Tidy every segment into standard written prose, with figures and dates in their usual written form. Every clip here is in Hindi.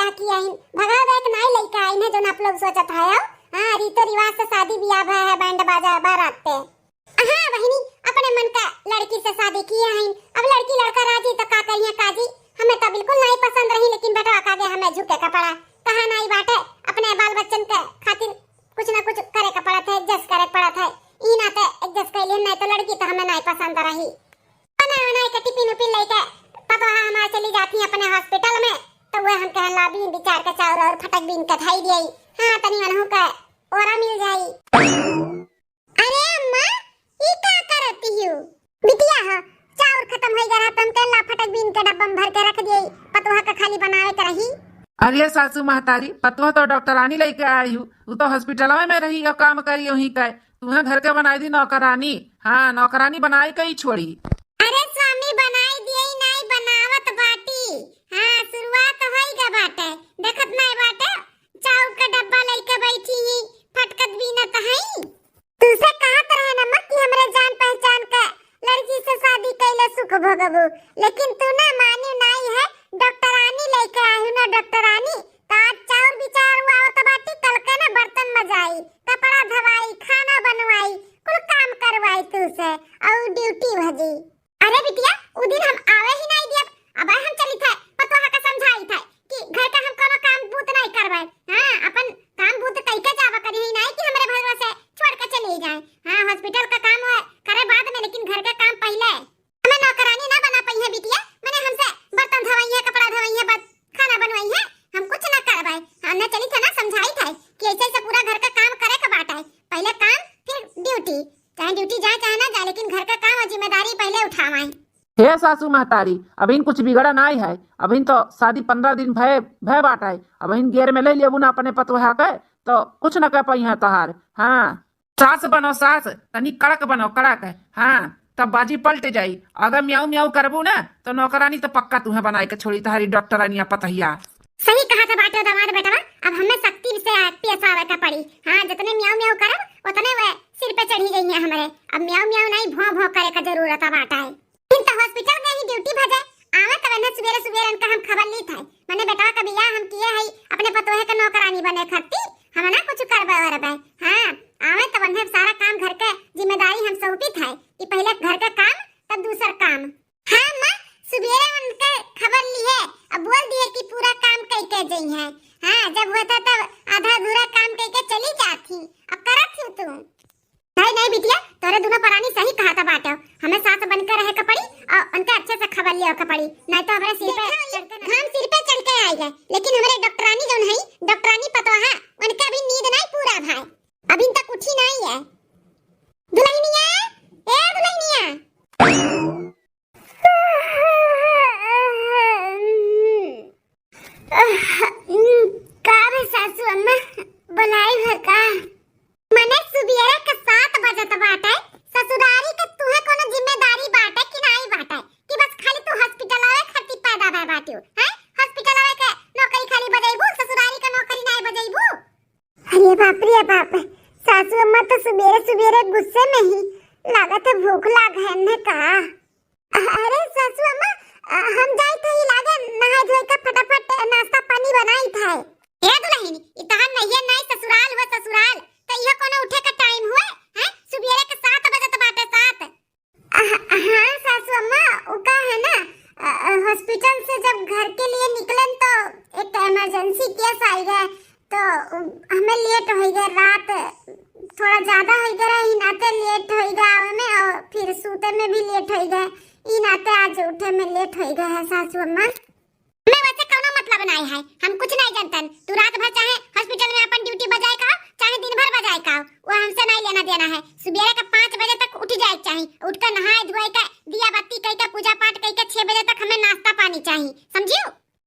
बियाह किया है भगा दे के नहीं लइका आई है जो आप लोग सोचत है। हां रीतो रिवाज से शादी बियाह भय है बैंड बाजा बारात पे। हां बहिनी अपने मन का लड़की से शादी किया है। अब लड़की लड़का राजी तो का करिए काजी। हमें तो बिल्कुल नहीं पसंद रही लेकिन बेटा आगे हमें झुके का पड़ा। कहा नहीं बाटे अपने बाल बच्चन के खातिर कुछ ना कुछ करे का पड़ा था एडजस्ट करे पड़ा था। ई ना तो एडजस्ट कर लिए नहीं तो लड़की तो हमें नहीं पसंद रही। बना बना के टिफिन उपिन लेके पापा हमारे चली जाती अपने हॉस्पिटल में तो वो हम कह लाबी विचार के चाउर और फटक बीन के खाई दिए। हां तनी मनहु का ओरा मिल जाई। अरे अम्मा ई का करती हो बिटिया हो चाउर खत्म हो गया तुम के ला फटक बीन के डब्बा में भर के रख दिए पतोहा का खाली बनावे के रही। अरे सासू महतारी पतोहा तो डॉक्टरानी लेके आई हूँ वो तो हॉस्पिटल में रही और काम करी वही का तुम्हें घर के बनाई दी नौकरानी। हाँ नौकरानी बनाई कहीं छोड़ी। अरे स्वामी बनाई दिए नहीं बनावत बाटी। हां शुरुआत होई गा बाटे देखत नहीं बाटे चाउर का डब्बा लेके बैठी ही फटकत भी न त हई। तुसे कहत रहे न मत कि हमरे जान पहचान के लड़की से शादी कैले सुख भोगबू लेकिन तू ना मानी नहीं है। डॉक्टरानी लेके आई ना डॉक्टरानी आज चाउर बिचार हुआ तो बाटी कल के ना बर्तन मजाई कपड़ा धवाई खाना बनवाई कुल काम करवाई तुसे और ड्यूटी भजी। अरे बिटिया उ दिन हम आवे ही नहीं दिया अब हम चली थे पतोहा का समझाई थे कि घर का हम कोनो काम बूत नहीं करवाए। हां अपन काम बूत कई के जावा करी ही नहीं कि हमरे भरवा से छोड़ के चली जाए। हां हॉस्पिटल का काम है करे बाद में लेकिन घर का काम पहले। हमें नौकरानी ना बना पई है बिटिया मैंने हमसे बर्तन धवाई है कपड़ा धवाई है बस खाना बनवाई है हम कुछ ना करवाए। हमने चली थे ना समझाई थे कि ऐसे ऐसे पूरा घर का काम करे का बात है पहले काम फिर ड्यूटी चाहे ड्यूटी जाए चाहे ना जाए लेकिन घर का काम और जिम्मेदारी पहले उठावाए। हे सासू महतारी अभी कुछ बिगड़ा नहीं है अभी तो शादी 15 दिन भय भय बाट है अभी गेर में ले लेबू ना अपने पतोहा के तो कुछ न कर पाई है तोहार। हाँ सास बनो सास तनी कड़क बनो कड़क। हाँ तब बाजी पलट जाई अगर म्याऊ म्याऊ करबू ना तो नौकरानी तो पक्का तुम्हें बनाई के छोड़ी तुम्हारी डॉक्टरानिया पतहिया। सही कहा था बाटो दामाद बेटा अब हमें सख्ती से पेश आवे का पड़ी। हां जितने म्याऊ म्याऊ करब उतने वे सिर पे चढ़ी गई है हमारे अब म्याऊ म्याऊ नहीं भौं भौं करे का जरूरत है बाटा है। फिर तो हॉस्पिटल गई ही ड्यूटी भजे आवे तब न सवेरे सवेरे उनका हम खबर ली था मैंने बेटा का बियाह हम किए है अपने पतोहे का नौकरानी बने खाती हम ना कुछ करबे वरबे। हां आवे तब ने सारा काम घर के जिम्मेदारी हम सौंपी था कि पहले घर का काम तब दूसरा काम। हां मां सवेरे उनके खबर ली है अब बोल दिए कि पूरा काम करके जई है। हां जब होता तब आधा अधूरा काम करके चली जाती अब करत हूं तू। नहीं नहीं बिटिया तोरे दोनों परानी सही कहा था बाटो हमें सास बनकर रहे का पड़ी और उनके अच्छे से खबर लिया का पड़ी नहीं तो हमारे सिर पे हम सिर पे चढ़ के आए गए लेकिन हमारे डॉक्टरानी जो है डॉक्टरानी पतोहा उनका भी नींद नहीं पूरा भाई अभी तक उठी नहीं है। दुल्हनिया ए दुल्हनिया का रे सासू अम्मा बुलाई भर का मने सुबेरे के 7 बजे बाटे ससुरारी के तुहे कोनो जिम्मेदारी बाटे कि नहीं बाटे कि बस खाली तू हॉस्पिटल आवे खती पैदा भय बाटू हैं हॉस्पिटल आवे के नौकरी खाली बजाइबू ससुरारी का नौकरी नहीं बजाइबू। अरे बाप रे बाप सासू अम्मा तो सुबेरे सुबेरे गुस्से में ही लागत भूख लाग है ने का। अरे सासू अम्मा हम जाई थे लागे नहा धोई के फटाफट नाश्ता पानी बनाई था। ए दुल्हन इतहान नहीं नहीं ससुराल हो ससुराल तो यह कोनो उठे का टाइम हुए हैं सुबेरे के 7 बजे तो बाटे 7। हां सासू अम्मा उका है ना हॉस्पिटल से जब घर के लिए निकलन तो एक इमरजेंसी केस आई गया तो हमें लेट हो गया रात थोड़ा ज्यादा हो गया ही नाते लेट हो गया आवे में और फिर सूते में भी लेट हो गया ई नाते आज उठे में लेट हो गया है सासू अम्मा। मैं वैसे कोनो मतलब नहीं है हम कुछ नहीं जानतन तू रात भर चाहे हॉस्पिटल में अपन ड्यूटी बजाए का चाहे दिन भर बजाए का वो हमसे नहीं लेना देना है। सुबह के 5 बजे तक उठ जाए चाहिए उठकर नहाए धोए के दिया बत्ती कई के पूजा पाठ कई के 6 बजे तक हमें नाश्ता पानी चाहिए समझियो।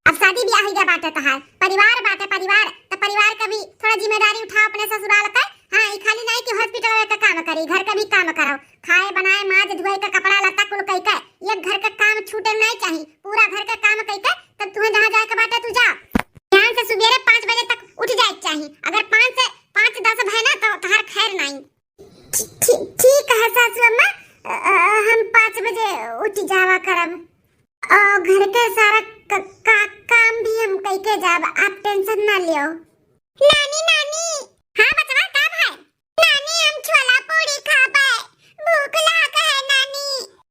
अब शादी ब्याह हो गया बाटे तहार परिवार बाटे परिवार तो परिवार का भी थोड़ा जिम्मेदारी उठाओ अपने ससुराल का। हां ई खाली नहीं कि हॉस्पिटल का काम करी घर का भी काम करो खाए बनाए माज धोए का कपड़ा लत्ता कुल कई के ये घर का काम छूटे नहीं चाहिए पूरा घर का काम कई के तब तुम्हें जहां जाए के बाटे तू जा ध्यान से सुबह 5 बजे तक उठ जाए चाहिए अगर 5 से 5:10 है ना तो तहार खैर नहीं। ठीक है सासू अम्मा हम 5 बजे उठ जावा करब और घर के सारा काम भी हम कई के जाब, आप टेंशन ना लियो। नानी नानी, हाँ बचवा का भाई? नानी हम छोला पूरी खाबे, भूख लाग है नानी।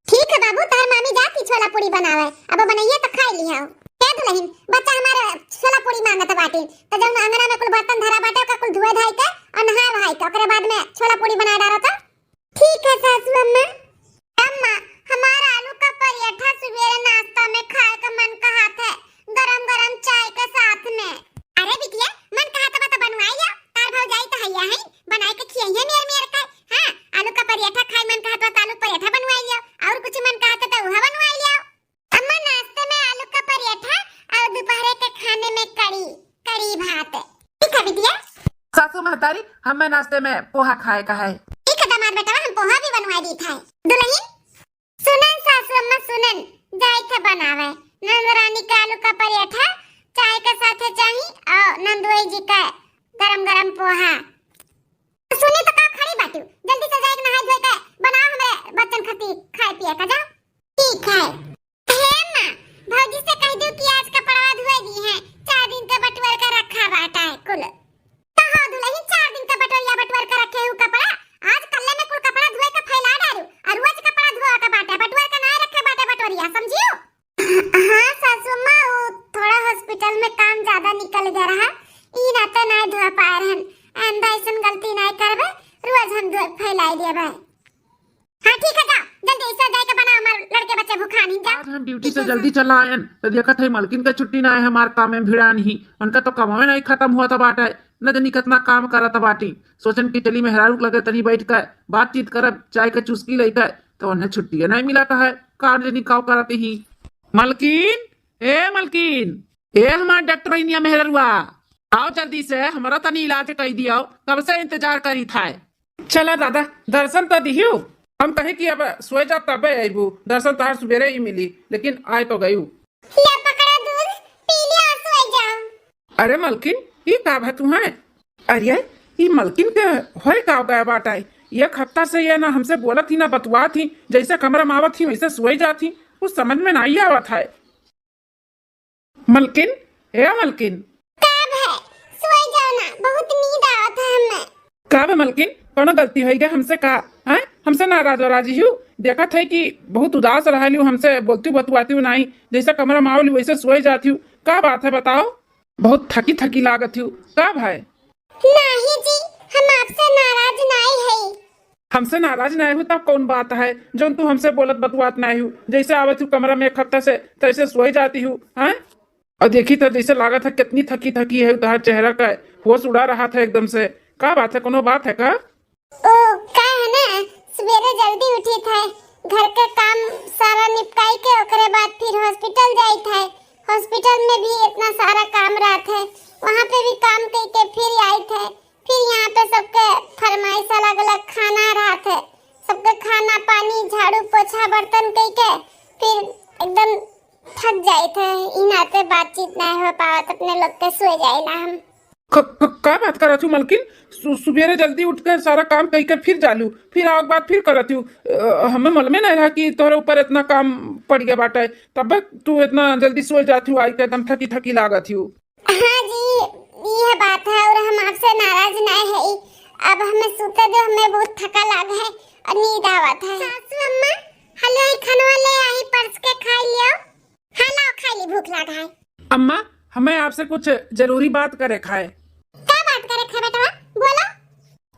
ठीक है बाबू, तार मामी जाती छोला पूरी बनावे, अब बनाइए तो खा लिया। कह दुल्हन, बच्चा हमारा छोला पूरी मांगत बाटे, तो जब अंगना में कुल बर्तन धरा बाटे ओका कुल धोए धाई के और नहा वहाई के ओकरे बाद में छोला पूरी बना डालो तो। ठीक है सासू अम्मा। अम्मा, हमारा आलू का पराठा सवेरे नाश्ता में खाए का मन कहत है, गरम गरम चाय के साथ में। अरे बिटिया, मन कहत बा तो बनवाइया, तार भौजाई तो हैया है, बनाई के खियाइए मेर मेर का। हां, आलू का पराठा खाए मन कहत बा तो आलू पराठा बनवाइया, और कुछ मन कहत तो उहा बनवाइया। अम्मा, नाश्ते में आलू का पराठा और दोपहर के खाने में कड़ी भात। ठीक है बिटिया। सासू महतारी, हमें नाश्ते में पोहा खाए का है। ठीक है दामाद बेटा, हम पोहा भी बनवा दी था। दुल्हन सुनन, सासू अम्मा सुनन, जाई थे बनावे नंदरानी का आलू का पराठा चाय के साथ चाहिए और नंदोई जी का गरम गरम पोहा। सुनी तो का खड़ी बाटू, जल्दी से जाके नहाई धोई के बनाओ, हमरे बच्चन खातिर खाए पिए का जाओ। ठीक है। हे मां, भौजी से कह दो कि आज कपड़ा धोए दी है, 4 दिन का बटवर का रखा बाटा है कुल। तो हो दुल्हन, 4 दिन का बटवर का रखे हूं कपड़ा, आज कल्ले में कुल कपड़ा धोए के फैला डालू और रोज कपड़ा धोआ का बाटा, बटवर का ना रखे बाटा बटोरिया, समझियो? हां सासू मां, वो थोड़ा हॉस्पिटल में काम ज्यादा निकल गया रहा, ई नाते ना धोआ पाए रहन। आंदा ऐसन गलती ना करबे, रोज हम धोए फैलाई देबे। हां ठीक है, जाओ जल्दी से जाके के बना, हमार लड़के बच्चे भूखा नहीं जाओ। आज हम ड्यूटी से जल्दी चला आयन तो देखा थे मलकिन का छुट्टी ना है, हमार काम में भिड़ा नहीं, उनका तो कमावे नहीं खत्म हुआ था बाटा, न जानी कितना काम करा था बाटी। सोचन की चली मेहरारू लगे तनी बैठ कर बातचीत करब, चाय का चुस्की लेकर, तो उन्हें छुट्टी नहीं मिला था है, कार जनी काव कराते ही। मलकिन, मलकिन, हमार डॉक्टर इंडिया मेहरुआ, आओ जल्दी से, हमारा तनी इलाज कर दियो, कब से इंतजार करी था। चला दादा, दर्शन तो दियो, हम कहे कि अब सोए जा तबे आईबू, दर्शन तो हर सवेरे ही मिली, लेकिन आए तो गयू। ले पकड़ा दूध, पी लिया और सोए जाओ। अरे मलकिन, ये का है तुम्हें? अरे ये मलकिन के होए का गया बाटा, एक हफ्ता से ये ना हमसे बोला थी ना बतवा थी, जैसे कमरा में आवत थी वैसे सोए जाती, कुछ समझ में नहीं आवत है। मलकिन, मलकिन, कब है? सोए जाओ ना, बहुत नींद आवत है हमें। कब मलकिन, कोनो गलती है क्या हमसे? कहा है हमसे नाराज राजी हूँ, देखा था कि बहुत उदास रहा लियो, हमसे बोलती बतवाती हूँ नहीं, जैसे कमरा में आवली वैसे सोए जाती हूँ, क्या बात है बताओ? बहुत थकी थकी लागत हूँ, कब है? नहीं जी, हम आपसे नाराज नहीं है। हमसे नाराज नहीं हूँ तब कौन बात है, जो तू हमसे बोलत बतवात नहीं हूँ, जैसे आवत हूँ कमरा में एक हफ्ता से तैसे सोए जाती हूँ, हैं? और देखी तो जैसे लागत है कितनी थकी थकी है, तुम्हारा चेहरा का होश उड़ा रहा था एकदम से, क्या बात है, कोनो बात है का? ओ का है ना, सवेरे जल्दी उठी थे, घर के काम सारा निपटाई के ओकरे बाद फिर हॉस्पिटल जाई थे, हॉस्पिटल में भी इतना सारा काम रहा थे, वहाँ पे भी काम करके फिर आई थे, फिर यहाँ पे सबके फरमाइश अलग अलग खाना रहा थे, सबके खाना पानी झाड़ू पोछा बर्तन करके फिर एकदम थक जाए थे, इनाते बातचीत नहीं हो पावत, अपने लोग के सोए जाइला हम। क्या बात कर रही मलकिन? सुबेरे जल्दी उठकर सारा काम करके फिर जालू, फिर आओ बात फिर करती हूँ, हमें मालूम नहीं रहा कि तोहरे ऊपर इतना काम पड़ गया बाटा है, तब तू इतना जल्दी सो जाती हूँ, आई के एकदम थकी थकी लागत हूँ। हाँ जी, यह बात है, और हम आपसे नाराज नहीं है, अब हमें सोते दो, हमें बहुत थका लगा है और नींद आवत है। सासू अम्मा, हलो खाना ले आई, परस के खा लियो। हाँ लाओ, खा ली, भूख लगा है। अम्मा, हमें आपसे कुछ जरूरी बात करे खाए। क्या बात करे खा बेटा, बोलो।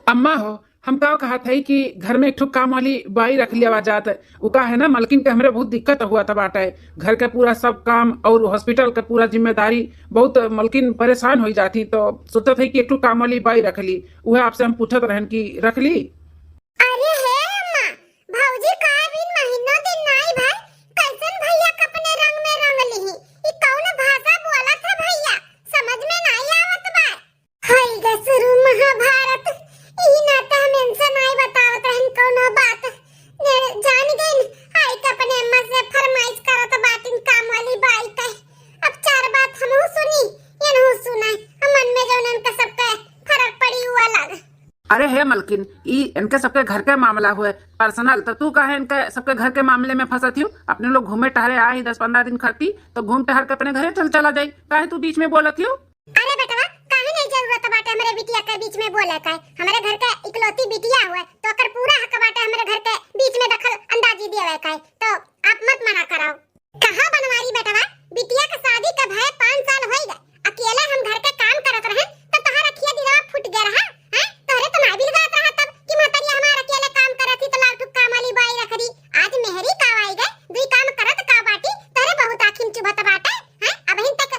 अम्मा हो, हम का कहा था कि घर में एक ठो काम वाली बाई रख लिया जात है, वो का है ना मलकिन के हमरे बहुत दिक्कत हुआ था बाटा है, घर का पूरा सब काम और हॉस्पिटल का पूरा जिम्मेदारी बहुत मलकिन परेशान हो जाती, तो सोचा था कि एक ठो काम वाली बाई रख ली, वह आपसे हम पूछत रहन कि रख ली। अरे हे अम्मा, भौजी का भी महीना दिन नहीं भाई, कैसन भैया के अपने रंग में रंग ली, ई कौन भाषा बोला था भैया, समझ में नहीं आवत बा। हाय ग शुरू महाभारत, ई नाता हम इनसे नहीं बतावत रहन कोनो बात, जान गइन आई के अपने अम्मा से फरमाइश करत बाटिन काम वाली बाई के, अब 4 बात हमहु सुनी, इनहु सुनाई, मन में जौन इनका सबके फर्क पड़ी हुआ लग। अरे हे मलकिन, ई इनके सबके घर के मामला हुए पर्सनल, तो तू काहे इनके सबके घर के मामले में फंसत हूँ। अपने लोग घूमे टहरे आए 10-15 दिन खर्ती तो घूम टहर के अपने घरे चला जाई। काहे तू बीच में बोलत हूँ? अरे बेटवा, काहे नहीं जरूरत बाटे हमारे बिटिया के बीच में बोले का। हमारे घर के इकलौती बिटिया हुए तो अकर पूरा हक बाटे हमारे घर के बीच में दखल अंदाजी देवे का। तो आप मत मना कराओ। कहां बनवारी बेटवा, बिटिया के शादी के भय 5 साल हो गए। अकेले हम घर के काम करत रहे तो तोहरा रखिया दिलवा फूट गया रहा हैं। तोहरे तो मां भी लगात रहा तब कि मातरिया हमारा अकेले काम करत थी तो लाठू काम वाली बाई रख दी। आज मेहरी कावाई गए, दुई काम करत का बाटी तोहरे बहुत आखिम चुभत बाटे हैं। अब हिन तक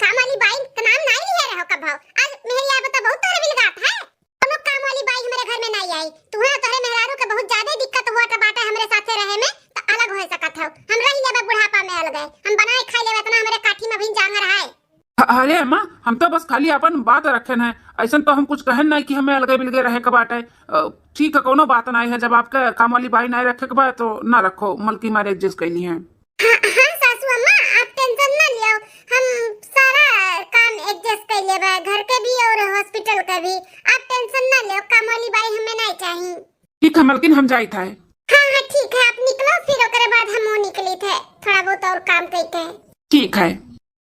काम वाली बाई का नाम नहीं लिए रहो कब भाव। आज मेहरी आबे तो बहुत तोहरे भी लगात है। कोनो काम वाली बाई हमारे घर में नहीं आई। तुहे तोहरे मेहरारू के बहुत ज्यादा दिक्कत हुआ बाटे हमरे साथे रहे में तो अलग हो सकत हो। हम रही लेबे बुढ़ापा में अलग है, हम बनाए खाई लेबे तना हमारे काठी में भी जांगर है। अरे अम्मा, हम तो बस खाली अपन बात रखे हैं, ऐसा तो हम कुछ कहन नहीं कि हमें अलगे बिलगे रहे के बाटे। ठीक है, कोनो बात नहीं है। जब आपके काम वाली बाई नहीं रखे के बाद तो ना रखो, मलकी मारे एडजस्ट कैली है। हाँ सासू अम्मा, आप टेंशन ना लियो, हम सारा काम एडजस्ट कर लेबे, घर के भी और हॉस्पिटल के भी। आप टेंशन ना लियो, काम वाली बाई हमें नहीं चाहिए। ठीक है मलकिन, हम जाई था। हाँ हाँ ठीक है, आप निकलो फिर ओकरे बाद हम निकली थे थोड़ा बहुत और काम करते हैं। ठीक है।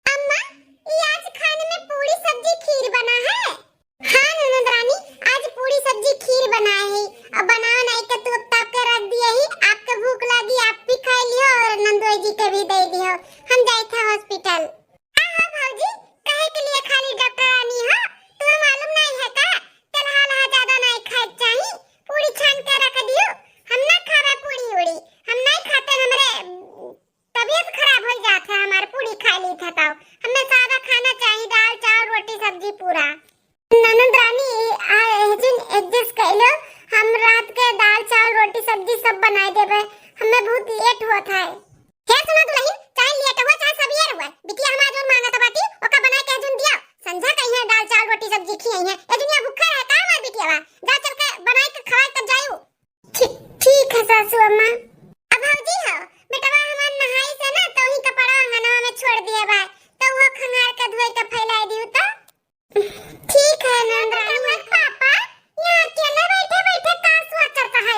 अम्मा, ये आज खाने में पूरी सब्जी खीर बना है। हाँ ननद रानी, आज पूरी सब्जी खीर बना है। अब बनाओ नहीं के तू तब के रख दिए ही। आपके भूख लगी आप भी खा लियो और नंदोई जी के भी दे दियो। हम जाए थे हॉस्पिटल। हाँ भौजी, कहे के लिए खाली डॉक्टर रानी हो? तुम्हें मालूम नहीं है का तेलहाल ज्यादा नहीं खाए चाहिए। पूरी छान के रख दियो। हम ना खावे पूरी उड़ी, हम नहीं खाते, हमरे तबीयत खराब हो जाता है। हमारे पूरी खा ली था तो हमें सादा खाना चाहिए, दाल चावल रोटी सब्जी पूरा। ननद रानी एडजस्ट कर लो, हम रात के दाल चावल रोटी सब्जी सब बना देबे। हमें बहुत लेट हुआ था। क्या सुना दुल्हन, चाहे लेट हुआ चाहे सवेर हुआ, बिटिया हमारा जो मांगा था बाटी ओका बना के जुन दिया। संझा कहीं है दाल चावल रोटी सब्जी खियाई है। ए दुनिया भूखा है का हमार बिटिया? जा चल के बनाई के खवाई तब जायो। ठीक है सासू अम्मा। अब भौजी हो बेटवा, हमार नहाई से ना तो ही कपड़ा अंगनवा में छोड़ दिए बा, तो वो खंगार के धोई के फैला दियो। तो ठीक है नंद रानी। पापा यहाँ अकेले बैठे बैठे का सोचत है?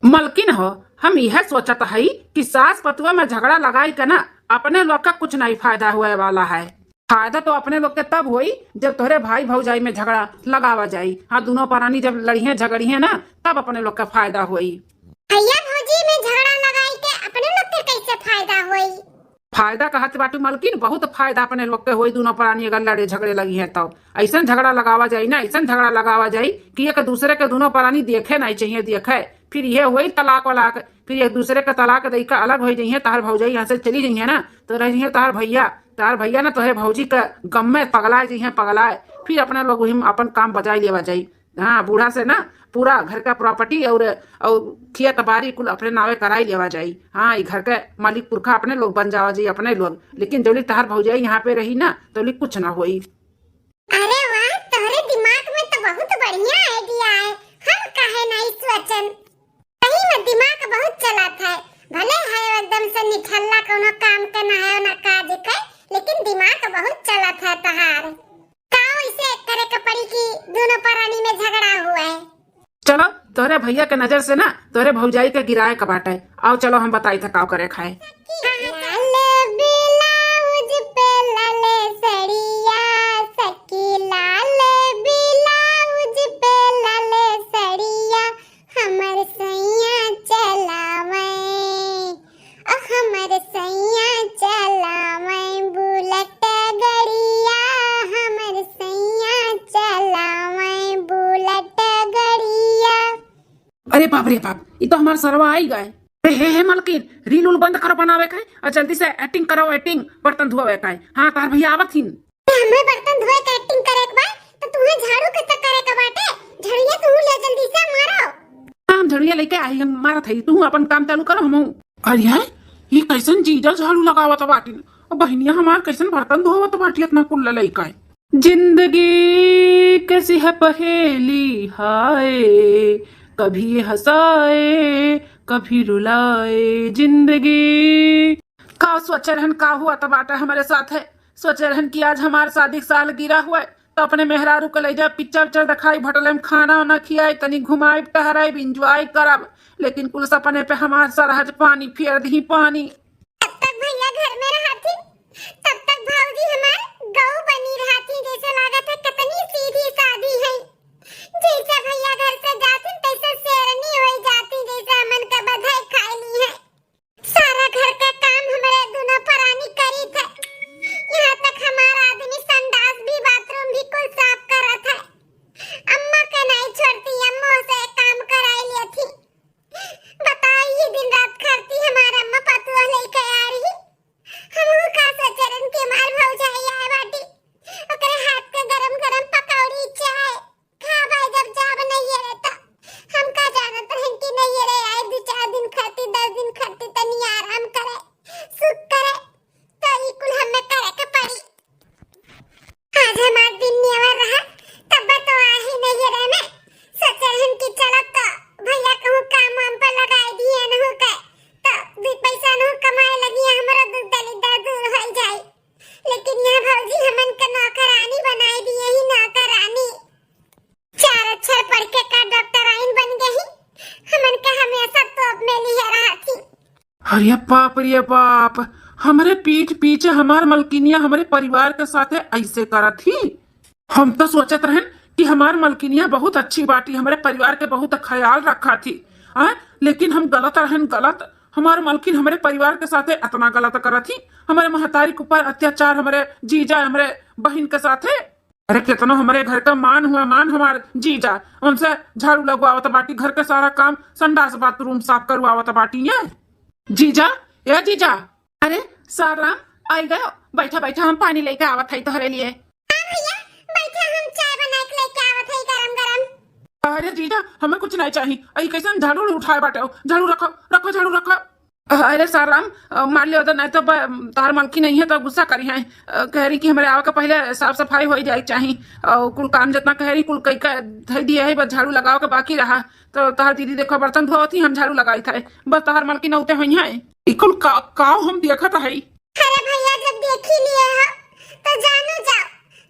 मलकिन हो, हम यह सोचत है कि सास पतुआ में झगड़ा लगाई के ना अपने लोग का कुछ नहीं फायदा हुए वाला है। फायदा तो अपने लोग के तब हुई जब तोहरे भाई भौजाई में झगड़ा लगावा जाई। हाँ, दोनों प्राणी जब लड़िए झगड़िए ना तब अपने लोग का फायदा हुई। भैया भौजी में झगड़ा लगाई के अपने लोग के कैसे फायदा हुई? फायदा कहत बाटू मलकिन, बहुत फायदा अपने लोग के हुई। दोनों प्राणी अगर लड़े झगड़े लगी है तो ऐसा झगड़ा लगावा जाई ना, ऐसा झगड़ा लगावा जाई कि एक दूसरे के दोनों प्राणी देखे नहीं चाहिए देखे। फिर ये हुई तलाक वलाक, फिर एक दूसरे का तलाक दई का अलग हो जाइए। तार भौजाई यहाँ से चली जाइए ना तो रहिए तार भैया ना तोहरे भौजी का गम में पगलाए जाइए पगलाए। फिर अपने लोग अपन काम बजाई लेवा जाई। हाँ, बूढ़ा से ना पूरा घर का प्रॉपर्टी और खेत बाड़ी कुल अपने नावे कराई लेवा जाई। हाँ, ये घर के मालिक पुरखा अपने लोग बन जावा जाई अपने लोग। लेकिन जो तहार भौजाई यहाँ पे रही ना तो कुछ ना होई। अरे वाह, तोहरे दिमाग में तो बहुत बढ़िया आइडिया है। हम काहे नहीं सोचन? सही में दिमाग बहुत चलत है। भले है एकदम से निठल्ला, कोनो काम के ना है ना काज के, लेकिन दिमाग बहुत चलत है तहार। काओ इसे करे के पड़ी कि दोनों प्राणी में झगड़ा हुआ है। चलो तोहरे भैया के नजर से ना तोहरे भौजाई के गिराए का बाटे। आओ चलो हम बताई था काव करे खाए। लाल ब्लाउज पे लाल सड़िया, सखी लाल ब्लाउज पे लाल सड़िया, हमर सैया चलावे, हमर सैया चलावे बुलेट गड़िया, हमर सैया चलावे बुलेट गड़िया। अरे बाप रे बाप, ये तो हमारा सरवा आई गए। हे मलकिन, रील उल बंद करो बनावे का और जल्दी से एक्टिंग करो, एक्टिंग बर्तन धोवे का। हाँ, तार भैया आवत हिन। हमें बर्तन धोए के एक्टिंग करे के बा तो तुम्हें झाड़ू के तक करे के बाटे। झड़िया तू ले जल्दी से मारो। हम झड़िया लेके आई, हम मारत है। तू अपन काम चालू करो। हम अरे ये कैसन जीजल झाड़ू लगावत बाटी, और बहनिया हमार कैसन बर्तन धोवत बाटी इतना कुल लइका। जिंदगी कैसी है पहेली हाय, कभी हंसाए कभी रुलाए जिंदगी। का सोचे रहन का हुआ तो बाटा हमारे साथ है। सोचे रहन कि आज हमारे शादी साल गिरा हुआ है तो अपने मेहरारू को ले जा पिक्चर उच्चर दिखाई भटले में खाना वाना खियाई तनी घुमाई टहराई इंजॉय करब, लेकिन कुल सपने पे हमार सरहज पानी फेर दी पानी। तब तक भैया घर में रहती, तब तक भौजी हमार गऊ बनी रहती। जैसे लागत है कितनी सीधी सादी है। जैसे भैया घर से जाती तैसे शेरनी हो जाती, जैसे अमन का बधाई खाई ली है। सारा घर का काम हमारे दोनों परानी करी थे। यहाँ तक हमारा आदमी संडास भी बाथरूम भी कुल साफ करा था। अम्मा का नहीं छोड़ती, अम्मा से काम कराई ली थी। बताओ ये दिन रात करती हमारा अम्मा पतुआ लेके आ रही। हम का सचरन के मार भौजाई आए बाटी, ओकरे हाथ के गरम गरम पकौड़ी चाय खा भाई जब जाब नहीं रहता। हम का जानत हैं कि नहीं रे आए 2-4 दिन खाती 10 दिन खाती तनी आराम करे सुख करे, तो ये कुल हमें करे के पड़ी। आज हमार दिन नियर रहा तब तो आ ही नहीं रे में सचरन की चलत तो भैया कहूं काम हम पर लगाई दिए न हो के तो 2 पैसा न कमाए लगी हमरा दुख दलिद्र दूर हो जाए। लेकिन यह भौजी हमन के नौकरानी बनाई दिए ही नौकरानी। 4 अक्षर पढ़ के का डॉक्टराइन बन गई। हमन के हमेशा तोप में लिए रहा थी। अरे बाप रे बाप, हमारे पीठ पीछे हमार मलकिनिया हमारे परिवार के साथ ऐसे करा थी। हम तो सोचत रहन कि हमार मलकिनिया बहुत अच्छी बाटी, हमारे परिवार के बहुत ख्याल रखा थी। लेकिन हम गलत रहन, गलत। हमारे मलकिन हमारे परिवार के साथ इतना गलत करा थी। हमारे महतारी के ऊपर अत्याचार हमारे जीजा हमारे बहन के साथ। अरे कितना हमारे घर का मान हुआ, मान हमारे जीजा उनसे झाड़ू लगवावत बाटी, घर के सारा काम संडास बाथरूम साफ करवावत बाटी है। जीजा या जीजा, अरे सारा आई गए, बैठा बैठा हम पानी लेके आवत है तोहरे लिए। भैया बैठे हम चाय बना के लेके आवत है गरम गरम। अरे जीजा हमें कुछ नहीं चाहिए, आई कैसे झाड़ू उठाए बाटे, झाड़ू रखो रखो झाड़ू रखो। अरे साराम मान लियो तो नहीं तो तार मलकी नहीं है तो गुस्सा करी है। कह रही कि हमारे आवा के पहले साफ सफाई हो जाए चाहिए और कुल काम जितना कह रही कुल कई धई दिया है, बस झाड़ू लगाओ के बाकी रहा। तो तार दीदी देखो बर्तन धोती हम झाड़ू लगाई थे, बस तार मलकी नौते हुई है। कुल का हम देखत है। अरे भैया जब देख ही लिए हो तो जानो जाओ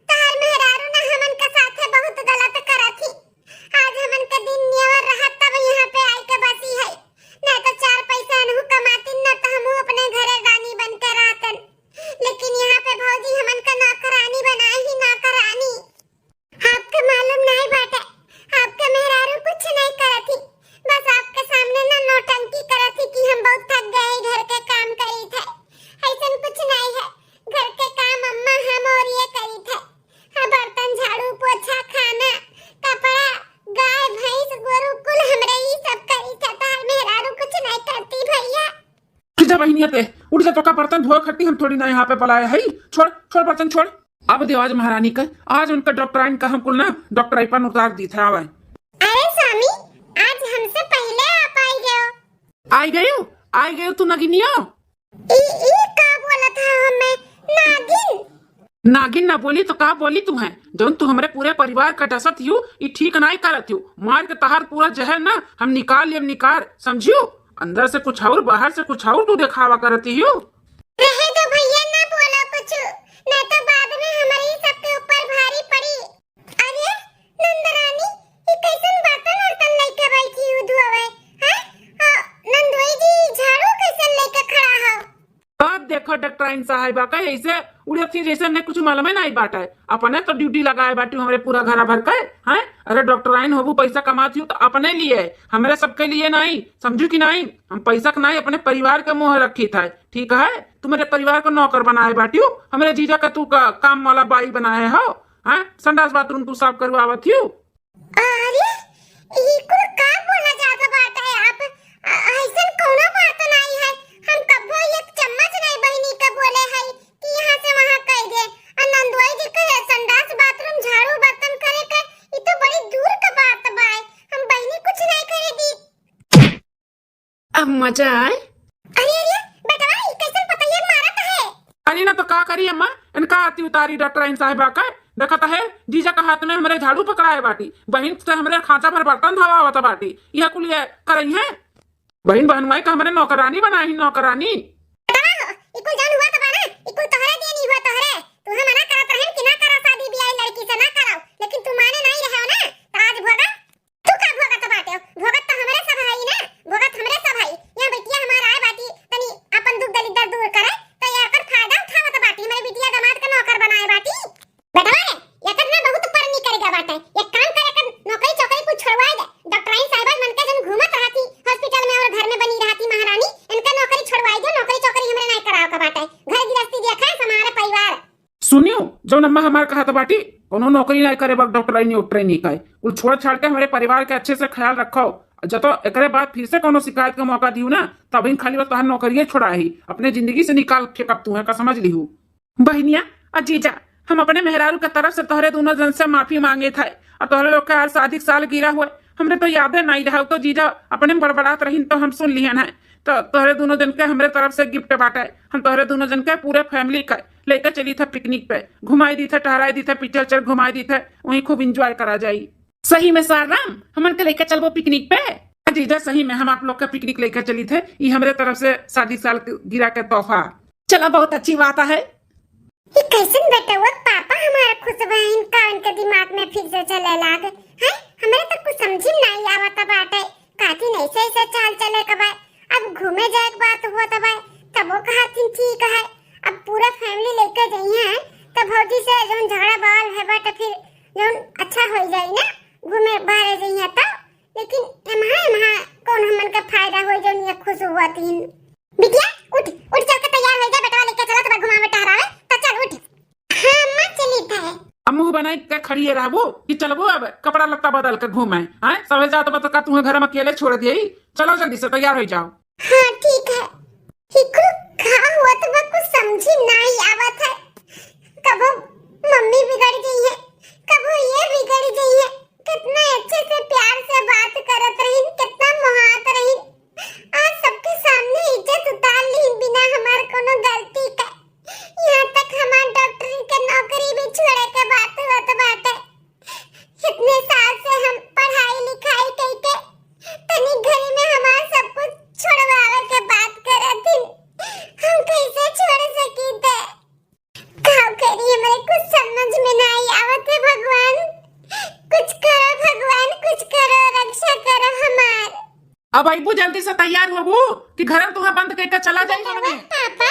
तार मेहरारू ना हमन के साथे बहुत गलत करा थी। आज हमन के दिन नियर रहा तब यहाँ पे आई के बसी है, नहीं तो 4 पैसा न कमाती न तो हम अपने घरे रानी बन के रहतन। लेकिन यहाँ पे भौजी हमन का नौकरानी बनाई ही नौकरानी। आपके मालूम नहीं बाटे, आपके मेहरारू कुछ नहीं करा थी, बस आपके सामने ना नौटंकी करा थी कि हम बहुत थक गए घर के काम करी थे। ऐसा कुछ नहीं है, घर के काम अम्मा हम और ये करी थे। बर्तन झाड़ू पोछा खाना कपड़ा गाय भैंस गोरू कुल हमरे ही सब करी थे। तार मेहरारू कुछ नहीं करती भैया। जा बहनिया ते उठ जा, तो का बर्तन धोए खट्टी हम थोड़ी ना यहाँ पे पलाए है। छोड़ छोड़ बर्तन छोड़। अब देवाज महारानी का आज उनका डॉक्टराइन का हम कुल ना डॉक्टराइन उतार दी था। आवे अरे स्वामी आज हमसे पहले आप आई गयो तू नगिनिया। ई का बोला था हमें नागिन। नागिन ना बोली तो का बोली तू है, जौन तू हमारे पूरे परिवार का डसत यू ई ठीक नहीं करत यू। मार के तहार पूरा जहर ना हम निकाल लियम निकाल, समझियो। अंदर से कुछ और बाहर से कुछ और तू दिखावा करती यू। रहे तो भैया ना बोला कुछ, नहीं तो बाद में हमारी सबके ऊपर भारी पड़ी। अरे नंदरानी ये कैसन बर्तन वर्तन लेके बैठी हूँ धोवे हैं? नंदोई जी झाड़ू कैसन लेके खड़ा हो? अब देखो डॉक्टराइन साहिबा का ऐसे उड़े थी जैसे ने कुछ मालूम है नहीं बाटा है। अपने तो ड्यूटी लगाए बाटी हमारे पूरा घर भर का है। अरे डॉक्टराइन होबू पैसा कमाती हूँ तो अपने लिए हमारे सबके लिए नहीं, समझू कि नहीं। हम पैसा का नहीं अपने परिवार के मुँह रखी था, ठीक है। तू मेरे परिवार को नौकर बनाए बाटी हो, हमारे जीजा का तू का काम वाला बाई बनाए हो। संडास बाथरूम तू साफ करवावत हूँ। अरे ये कुल का बोला जाता बात है आप? ऐसन कोनो बात नहीं है। हम कब्बो एक चम्मच नहीं बहनी का बोले है कि यहाँ से वहाँ कह दे। नंदोई जी कहे संडास बाथरूम झाड़ू बर्तन करे के ये तो बड़ी दूर का बात बा। हम बहनी कुछ नहीं करेगी। अब मजा आए। अरे बेटा ये कैसन पतैया मारत है? अरे ना तो का करी अम्मा, इनका आती उतारी डॉक्टराइन साहिबा का देखता है। जीजा का हाथ में हमारे झाड़ू पकड़ाए बाटी, बहन से हमारे खांचा भर बर्तन धवावत बाटी। यह कुल ये करई है बहन बहनवाई का हमारे नौकरानी बनाई नौकरानी। इकुल जान हुआ तो बाना, इकुल तोहरे देनी हुआ तोहरे। तू मना करत रहन कि ना करा शादी ब्याह लड़की से ना करा। जो नम्मा हमारे कहा तो बाटी कोनो नौकरी नहीं करे बक डॉक्टर नहीं उठ नहीं करे कुल छोड़ छाड़ के हमारे परिवार के अच्छे से ख्याल रखो। जब तो एकरे बाद फिर से कोनो शिकायत का मौका दियो ना तब इन खाली बस तोहर नौकरियां छोड़ा ही अपने जिंदगी से निकाल फेंकब तू है का समझ ली हूँ। बहनिया अजीजा हम अपने मेहरारू के तरफ से तोहरे दोनों जन से माफी मांगे थे और तोहरे लोग का शादी साल गिरा हुआ हमरे तो यादें नहीं रहा तो जीजा अपने में बड़बड़ात रही तो हम सुन लिया है तो तोहरे दोनों जन के हमरे तरफ से गिफ्ट बांटा है। हम तोहरे दोनों जन के पूरे फैमिली का लेकर चली था पिकनिक पे घुमाई दी थे टहराई दी थे पिक्चर चल घुमाई दी थे वहीं खूब इंजॉय करा जाई। सही में साराम हमन के लेकर चलबो पिकनिक पे जीजा सही में हम आप लोग का पिकनिक लेकर चली थे ये हमरे तरफ से शादी साल गिरा के तोहफा। चला बहुत अच्छी बात है। ये कैसन बेटा हुआ पापा हमारा खुश बहन का उनके दिमाग में फिर से चले लाग है हमारे तो कुछ समझ नहीं आवता बाटे काठी नहीं से ऐसे चाल चले कबाय अब घूमे जाए बात हुआ तबाय तब वो कहा ठीक है अब पूरा फैमिली लेकर जाई है तब भौजी से जोन झगड़ा बाल है बाटे फिर जोन अच्छा हो जाई ना घूमे बाहर जाई है तो लेकिन एमहा कौन हमन का फायदा हो जोन ये खुश हुआ तीन बिटिया उठ उठ चल के तैयार हो जा बेटा लेके चलो तब घुमावे टहरावे तो चल उठ। हां अम्मा चली थे अब मुंह बनाई के खड़ी रहबो कि चलबो अब कपड़ा लत्ता बदल के घूमे हैं सबे जा तो बता तू घर में अकेले छोड़ दिए चलो जल्दी से तैयार हो जाओ। हां ठीक है हिकु खा हुआ तो मैं कुछ समझी नहीं आवत है कब मम्मी बिगड़ गई है कब ये बिगड़ गई है कितना अच्छे से प्यार से बात करत रही कितना मोहात रही आज सबके सामने इज्जत उतार ली बिना हमार कोनो गलती का यहाँ तक हमार डॉक्टरी के नौकरी भी छोड़े के बात होत बाटे इतने साल से हम पढ़ाई लिखाई करके तनी घर में हमार सब कुछ छोड़वावे के बात करत थी हम कैसे छोड़ सकी थे खाओ करी हमारे कुछ समझ में नहीं आवत है भगवान कुछ करो भगवान कुछ करो रक्षा करो हमार। अब आईबू जल्दी से तैयार होबू कि घर तुम्हें बंद करके चला जाएगा हमें। पापा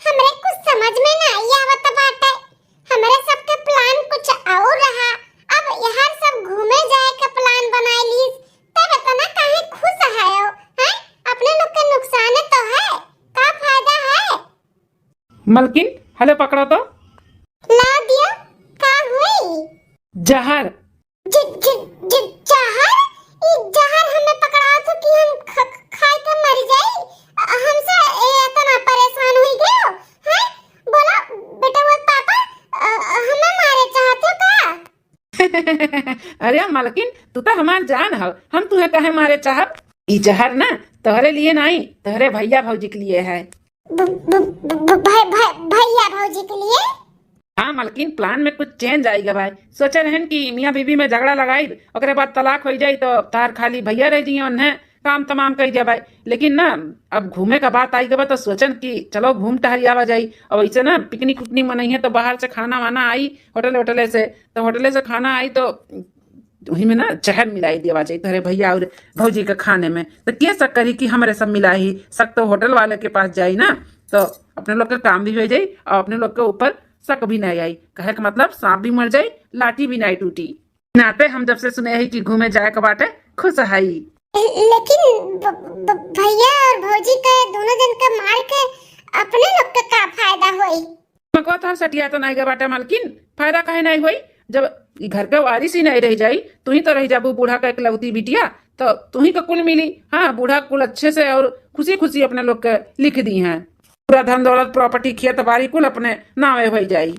हमरे कुछ समझ में नहीं आवत बाटे हमरे सबके प्लान कुछ और रहा अब यहाँ सब घूमे जाए का प्लान बनाई लीस तब इतना काहे खुश है हैं अपने लोग के नुकसान तो है का फायदा है। मलकिन हेलो पकड़ो तो ला दिया का हुई जहर ज ज ज जहर ई जहर हमें पकड़ा तो कि हम खाए के मर जाई हमसे इतना परेशान हुई गयो हैं बोला बेटा वो पापा हमें मारे चाहते का। अरे मलकिन तू तो हमार जान हो हम तुम्हें कहे मारे चाहब ई जहर ना तोहरे लिए नहीं तोहरे भैया भौजी के लिए है। भैया भौजी के लिए। हाँ मलकिन प्लान में कुछ चेंज आएगा भाई सोचे रहन कि मियाँ बीबी में झगड़ा लगाई ओकरे बाद तलाक हो जाई तो तार खाली भैया रह जी उन्हें काम तमाम कर जा भाई लेकिन ना अब घूमे का बात आई गवा तो सोचन कि चलो घूम टहरी आवा जाई और ऐसे ना पिकनिक उकनिक मनाई है तो बाहर से खाना वाना आई होटले से तो होटले से खाना आई तो वही में ना जहर मिलाई देवा चाहिए तेरे भैया और भौजी के खाने में तो क्या शक करी कि हमारे सब मिला ही शक तो होटल वाले के पास जाई ना तो अपने लोग का काम भी हो जाये और अपने लोग के ऊपर शक भी नहीं आई कहे का मतलब सांप भी मर जाये लाठी भी नहीं टूटी नाते हम जब से सुने ही कि घूमे जाए का बाटे खुश है लेकिन भैया और भौजी के दोनों जन के मार के अपने लोग का क्या फायदा हुई। मको था सटिया तो नहीं बाटे मालकिन फायदा काहे नहीं हुई जब घर के वारिस ही नहीं रह जाई तू ही तो रह जाबू बूढ़ा का इकलौती बिटिया तो तू ही का कुल मिली। हाँ बूढ़ा कुल अच्छे से और खुशी खुशी अपने लोग के लिख दी हैं पूरा धन दौलत प्रॉपर्टी खेत बाड़ी कुल अपने नावे हो जाई।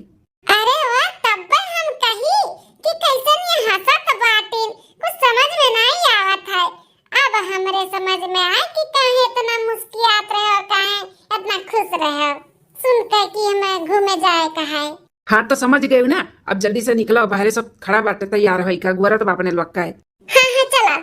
अरे वाह तब हम कही कि कैसे ये हंसत बाटे कुछ समझ में नहीं आवत है अब हमरे समझ में आए कि काहे इतना मुस्कुरात रहे और काहे इतना खुश रहे सुन के कि हमें घूमे जाए कहा। हाँ तो समझ गए ना अब जल्दी से निकलो बाहर सब खड़ा बाटे तैयार है का गुआरा तो बापने लोग का है। हाँ हाँ चलो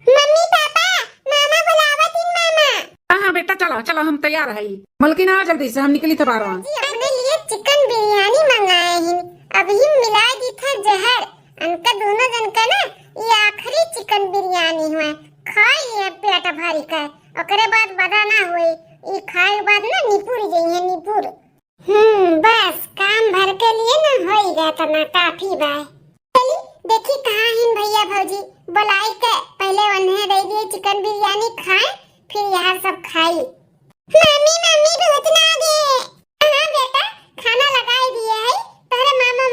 मम्मी पापा मामा बुलावत इन मामा। हाँ बेटा चलो चलो हम तैयार है मलकिन आ जल्दी से हम निकली थे बाहर अपने लिए चिकन बिरयानी मंगाए हैं अभी मिला दी था जहर उनका दोनों जन का ना ये आखिरी चिकन बिरयानी हुआ खाई है पेट भरी का ओकरे बाद बदा ना हुई ये खाए के बाद ना निपुर गई है निपुर बस काम भर के लिए ना हो ही गया था ना काफी बाय चली देखी कहाँ हैं भैया भौजी बुलाई के पहले उन्हें दे दिए चिकन बिरयानी खाए फिर यहाँ सब खाई। मम्मी मम्मी भूत ना गए हाँ बेटा खाना लगाई दिए है तोहरे मामा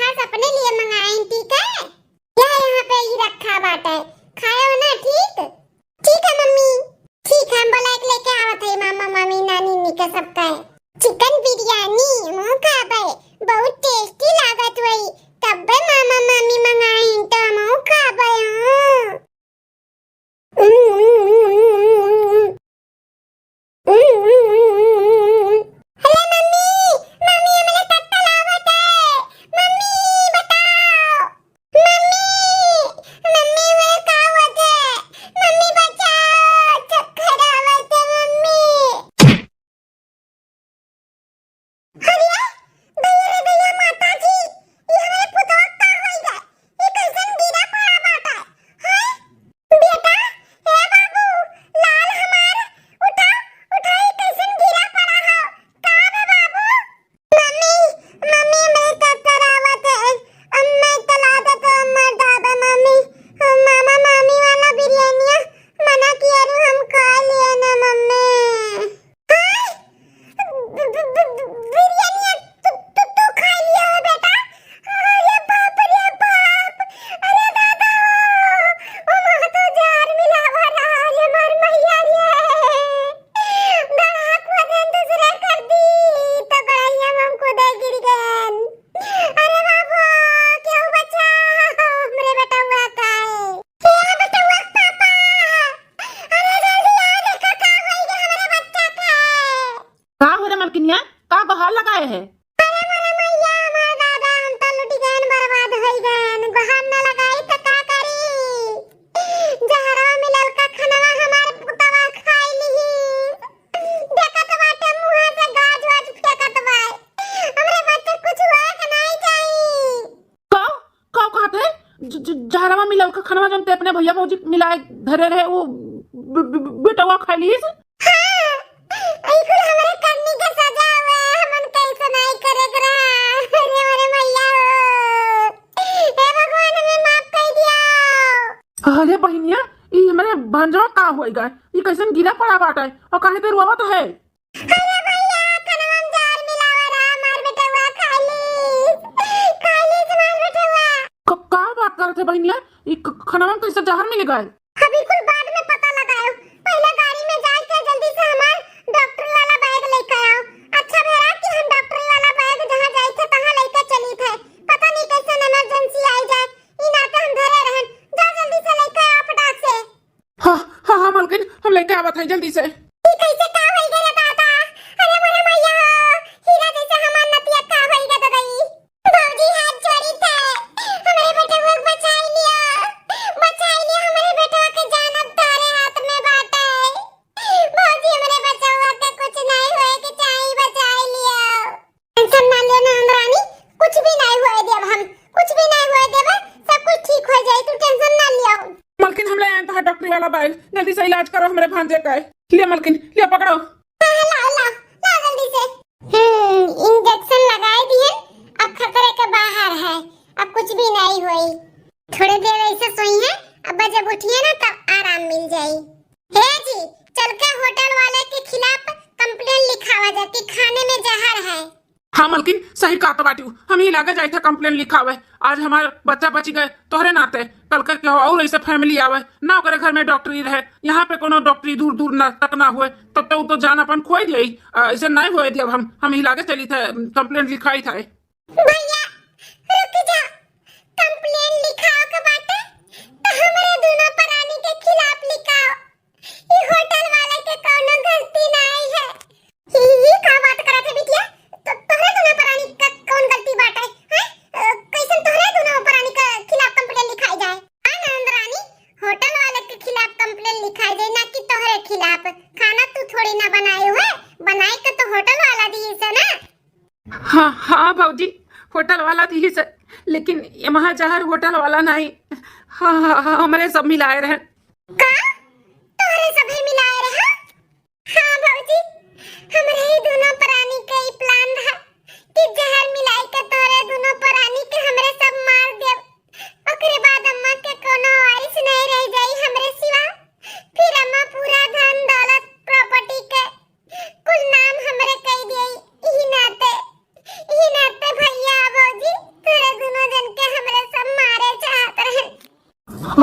खास अपने लिए मंगाई, ठीक है? यह यहाँ पे ही रखा बाटे, खाओ ना, ठीक? ठीक है मम्मी, ठीक है। हम बोला एक लेके आवत है मामा मामी नानी निके सबका है। चिकन बिरयानी मुंह खाबे, बहुत टेस्टी लागत वही, तब मामा मामी मंगाई तो मुंह खाबे। हेलो मम्मी, मम्मी हमें टट्टा लावत है, मम्मी बताओ, मम्मी, मम्मी वे का होत है, मम्मी बचाओ, चक्कर आवत है मम्मी। हरिया भैया रे भैया, माता जी, ये हमारे पुतवा का होई गए, ये कैसन गिरा पड़ा बाटा है? बेटा हे बाबू, लाल हमार उठाओ, उठाओ, ये कैसन गिरा पड़ा हो, का बे बाबू? मम्मी, मम्मी मैं टट्टर आवत है, अम्मा तला दे तो अम्मा दादा मम्मी, मामा मामी वाला बिरयानिया मना किया रू, हम खा लिए ना मम्मी। बिरयानी तू खा लिया है बेटा? अरे बाप रे बाप, अरे दादा, ओ मां तो जार मिलावा रहा, ये मार मैया रे, धड़ाक वजन दूसरे कर दी तो गड़ाइया हमको दे गिर गए। अरे बाबू क्यों बचा, हमरे बेटा हुआ का है, ये बेटा हुआ पापा, अरे जल्दी आओ, देखो का होई गया हमारे बच्चा का। का हो रे मलकिनिया, का बहार लगाए है? अरे मोरे मैया, हमार दादा हम तो लुटी गए, बर्बाद होई गए, गुहार न लगाई तो का करी, जहरवा मिलल का खनवा हमार पुतवा खाई ली, देखत बाटे मुंह से गाज वाज फेंकत बा, हमरे बच्चे कुछ हुआ के नहीं चाहिए। का का कहते जहरवा मिलल का खनवा जमते अपने भैया भौजी मिलाए धरे रहे वो बेटवा खा लिए से? हाँ, आई कुल हमारे करनी के सजा हुआ है, हमन कैसे नहीं करे करा, अरे मोरे मैया हे भगवान हमें माफ कर दिया। अरे बहनिया, ई हमरे भंजवा का होई गए, ई कैसन गिरा पड़ा बाटे और काहे देर रोवत है? अरे भैया खनवा में जार मिलावा रहा, मार बेटा हुआ खाली मार बेटा हुआ। का बात करत है बहनिया, ई खनवा में कैसे जहर मिल गए? अभी कुल बाद में पता लगाओ, पहले गाड़ी में जाके जल्दी से हमार डॉक्टर वाला बैग लेके आओ। अच्छा भेरा कि हम डॉक्टर वाला बैग जहां जाए थे तहां लेके चली थे, पता नहीं कैसे इमरजेंसी आई जाए, ई नाते हम धरे रहन, जा जल्दी से लेके आओ फटाक से। हाँ हाँ हाँ मलकिन, हम लेके आवत है जल्दी से। ई कैसे का होई गए दादा, अरे मोरे मैया, हीरा जैसे हमार नतिया का होई गए दादाई, भौजी हाथ जोड़ी थे, हमारे बेटे को बचा लिया हमारे बेटा के जान अब तारे हाथ में बाटे, भौजी हमारे बचा हुआ के कुछ नहीं होए के चाहिए, बचा लिया, टेंशन ना लेना रानी, कुछ भी नहीं होए देब, हम कुछ भी नहीं होए देब, सब कुछ ठीक हो जाए, तू टेंशन ना लियो। मलकिन हम ले आए तो डॉक्टर वाला बैग, जल्दी से इलाज करो हमारे भांजे का। ले मलकिन, ले पकड़ो। ला जल्दी से। इंजेक्शन लगाए दिए, अब खतरे के बाहर है, अब कुछ भी नहीं हुई, थोड़ी देर ऐसे सोई है, अब जब उठिए ना तब आराम मिल जाए। हे जी, चल के होटल वाले के खिलाफ कंप्लेंट लिखावा जा कि खाने में जहर है। हाँ मलकिन, सही कहा तो बाटी, हम ही लगे जाए थे कंप्लेन लिखावे, आज हमारे बच्चा बची गए तोहरे नाते, कल कर क्या और ऐसे फैमिली आवे ना ओकरे घर में डॉक्टरी रहे, यहाँ पे कोनो डॉक्टरी दूर दूर ना तक ना हुए, तब तो तो जान अपन खोई दिए, ऐसे नहीं हुए दिया, हम ही लगे चली थे कंप्लेन लिखाई था। भैया रुक जा, कंप्लेंट लिखाओ के बाटे तो हमारे दोनों प्राणी के खिलाफ लिखाओ, ये होटल वाले के कोनो गलती नहीं है। ये का बात करत है बिटिया, तो तोहरे दोनों प्राणी का कौन गलती बाटे हैं? कैसन तोहरे दोनों प्राणी के खिलाफ कंप्लेंट लिखाई जाए? आनंद रानी, होटल वाले के खिलाफ कंप्लेंट लिखाई जाए ना कि तोहरे खिलाफ, खाना तू थोड़ी ना बनाए हुए, बनाए के तो होटल वाला दी से ना। हाँ हाँ भाजी, होटल वाला थी से, लेकिन वहाँ जहर होटल वाला नहीं, हाँ हाँ हाँ हमारे सब मिलाए रहे। का तोहरे सभी मिलाए रहा? हाँ भौजी, हमरे ही दोनों प्राणी का ही प्लान था कि जहर मिलाई के तोहरे दोनों प्राणी के हमरे सब मार देव, ओकरे बाद अम्मा के कोनो वारिस नहीं रह जाई हमरे सिवा, फिर अम्मा पूरा धन दौलत प्रॉपर्टी के कुल नाम हमरे कह दिए, यही नाते भैया भौजी तोरे दोनों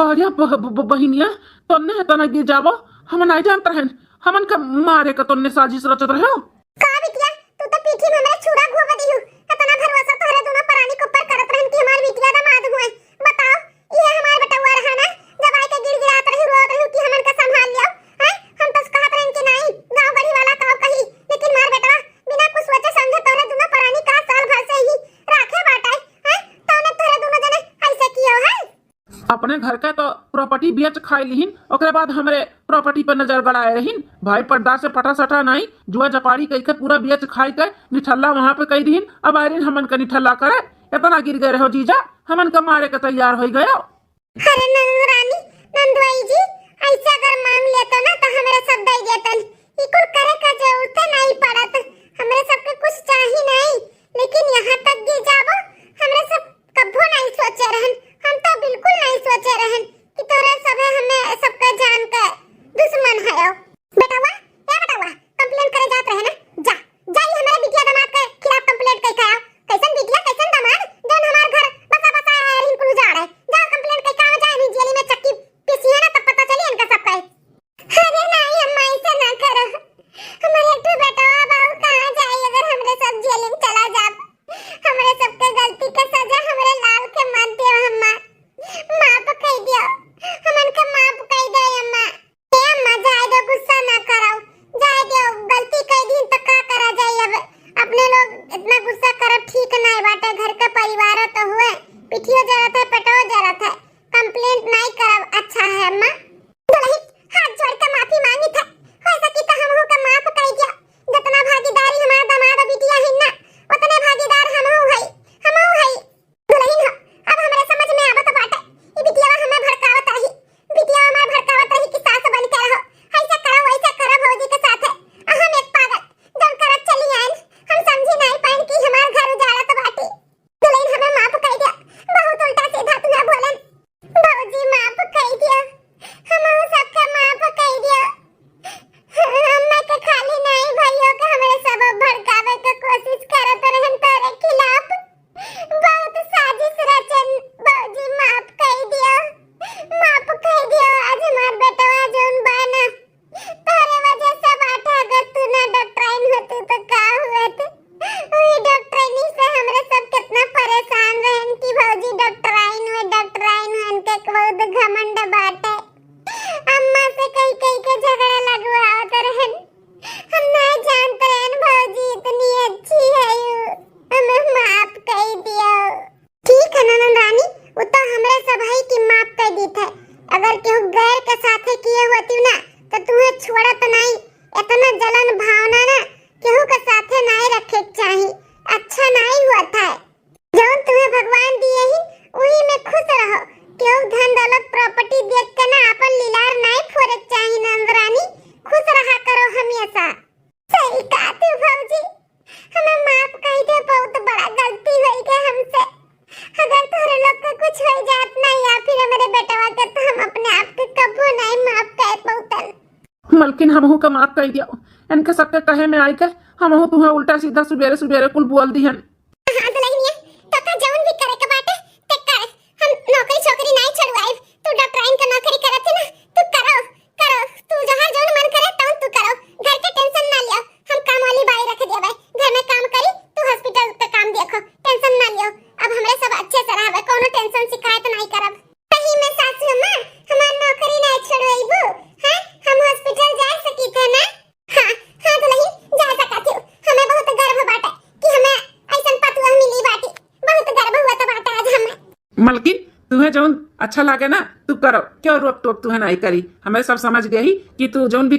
अरे बहिनिया तन्ने तना गिर जाबो हम नहीं जानत रहन हमन का मारे का तन्ने साजिश रचत रहे का बिटिया तू तो पीठी में मेरे छुरा घुमा दियो इतना भरोसा तोरे दोनों प्राणी के ऊपर करत रहन कि हमार बिटिया दामाद हुए बताओ ये हमार बेटा रहा ना जब आके गिड़गिड़ात रही रोत रही कि हमन का संभाल लियो हैं हम तो कहत रहन कि नहीं गांव गढ़ी वाला कहो कही लेकिन मार बेटा बिना कुछ सोचे समझे तोरे दोनों प्राणी का साल भर से ही राखे बाटाई हैं तौने तोरे दोनों जने ऐसे कियो है अपने घर का तो प्रॉपर्टी बेच खाई लिहिन ओकरे बाद हमरे प्रॉपर्टी पर नजर गड़ाए रहिन भाई पर्दा से पटा सटा नहीं जुआ जपाड़ी कह के पूरा बेच खाई के निठल्ला वहां पे कह दीन अब आयरिन हमन का निठल्ला करे इतना गिर गए रहो जीजा हमन का मारे के तैयार हो गया अरे नंदरानी नंदवाई जी ऐसा अगर मांग लेता ना तो हमारे सब दे देतन ई कुल करे का जरूरत नहीं पड़त हमरे सबके कुछ चाहिए नहीं लेकिन यहाँ तक गिर जाबो हमरे सब कब्बो नहीं सोचे रहन हम तो बिल्कुल नहीं सोचे रहन कि तोरा सब हमें सबका जान का दुश्मन है बेटावा कंप्लेंट करे जात रहे ना जा जाई हमारे बिटिया दामाद के खिलाफ कंप्लेंट कई का कैसन बिटिया कैसन दामाद जन हमार घर बसा रिन कुल उजाड़ है जा कंप्लेंट कई का जाए नहीं जेली में चक्की पीसी है ना तब पता चली इनका सब का अरे नहीं अम्मा ऐसा ना करो हमारे एक बेटा बाबू कहां जाए अगर हमरे सब जेल में चला जा हमरे सबके गलती का सजा हमरे लाल के मत दे अम्मा माफ कह दियो हमन का माफ कह दे अम्मा ए अम्मा जाए दो गुस्सा ना करो जाए दो गलती कह दी तो का करा जाए अब अपने लोग इतना गुस्सा करब ठीक नहीं बाटे घर का परिवार तो हुए पिठियो जरत है पटो जरत है कंप्लेंट नहीं करब अच्छा है अम्मा दुल्ही हाथ जोड़ के माफी मांगी था हो सकी तो हमहु का माफ कर दिया जितना भागीदारी हमारा दामाद बिटिया है ना उतने भागीदार हमहु है दुल्ही हो अब हमरे समझ में आवत बाटे ई बिटिया हमें भड़कावत रही बिटिया हमें भड़कावत रही कि सास बन के रहो ऐसा करो वैसा करो भौजी के साथ है हम एक पागल जब करत चली आइन हम समझी नहीं पाइन कि हमार घर उजाड़त बाटे दुल्ही हमें माफ कर दिया बहुत उल्टा सीधा तू बोलन भौजी माफ कर दिया हमहु सबका माफ कर दिया हमें के खाली नहीं भइयो के हमरे सब भड़कावे के कोशिश करत रहन तोरे खिलाफ बहुत साजिश रचन भौजी माफ कर दियो आज हमार बेटवा जोन बाना तोरे वजह से बाटा अगर तू ना डॉक्टराइन होती तो का हुआत वही डॉक्टराइनी से हमरे सब कितना परेशान रहन कि भौजी डॉक्टराइन हुए के बहुत घमंड बाटे अम्मा से कई के झगड़ा लगवावत रहन हम नहीं जानते रहन भौजी इतनी अच्छी है हमें माफ कर दियो ठीक है ननद रानी वो तो हमरे सब भाई की माफ कर दी थे अगर केहू गैर के साथे किए होती ना तो तुम्हें छोड़त नहीं इतना जलन भावना ना केहू के साथे नहीं रखे चाहिए अच्छा नहीं हुआ था जो तुम्हें भगवान दिए ही वही में खुश रहो केहू धन दौलत प्रॉपर्टी देख के ना अपन लीलार नहीं फोड़े चाहिए नंद रानी खुश रहा करो हमेशा सही कहा तू भौजी हमें माफ कर दे बहुत बड़ा गलती हुई है हमसे अगर तोरे लोग का कुछ हो जात ना या फिर हमारे बेटवा के तो हम अपने आप के कबो नहीं माफ कर पाउतन मलकिन हमहू का माफ कर दियो इनके सबके कहे में आई के हमहू तुम्हें उल्टा सीधा सुबेरे कुल बोल दिहन हां दुल्हनिया तो का जौन भी करे के बाटे ते कर हम नौकरी छोकरी नहीं छड़वाई तू डॉक्टराइन का नौकरी करत है ना तू करो तू जहां जौन मन करे तो तू करो घर के टेंशन ना लियो हम काम वाली बाई रख देबे घर में काम करी तू हॉस्पिटल का काम देखो टेंशन ना लियो अब हमरे सब अच्छे से रहबे कोनो टेंशन शिकायत नहीं करब सही में सासू अम्मा हमार नौकरी नहीं छोड़वाईबू हां हम हॉस्पिटल जा सकी थे ना हां दुल्ही जा सकत हो हमें बहुत गर्व बाटे कि हमें ऐसन पतुआ मिली बाटी बहुत गर्व हुआ तो बाटा आज हमें मलकिन तुम्हें जौन अच्छा लगे ना तू करो क्यों रोक टोक तुम्हें नहीं करी हमें सब समझ गई कि तू जौन भी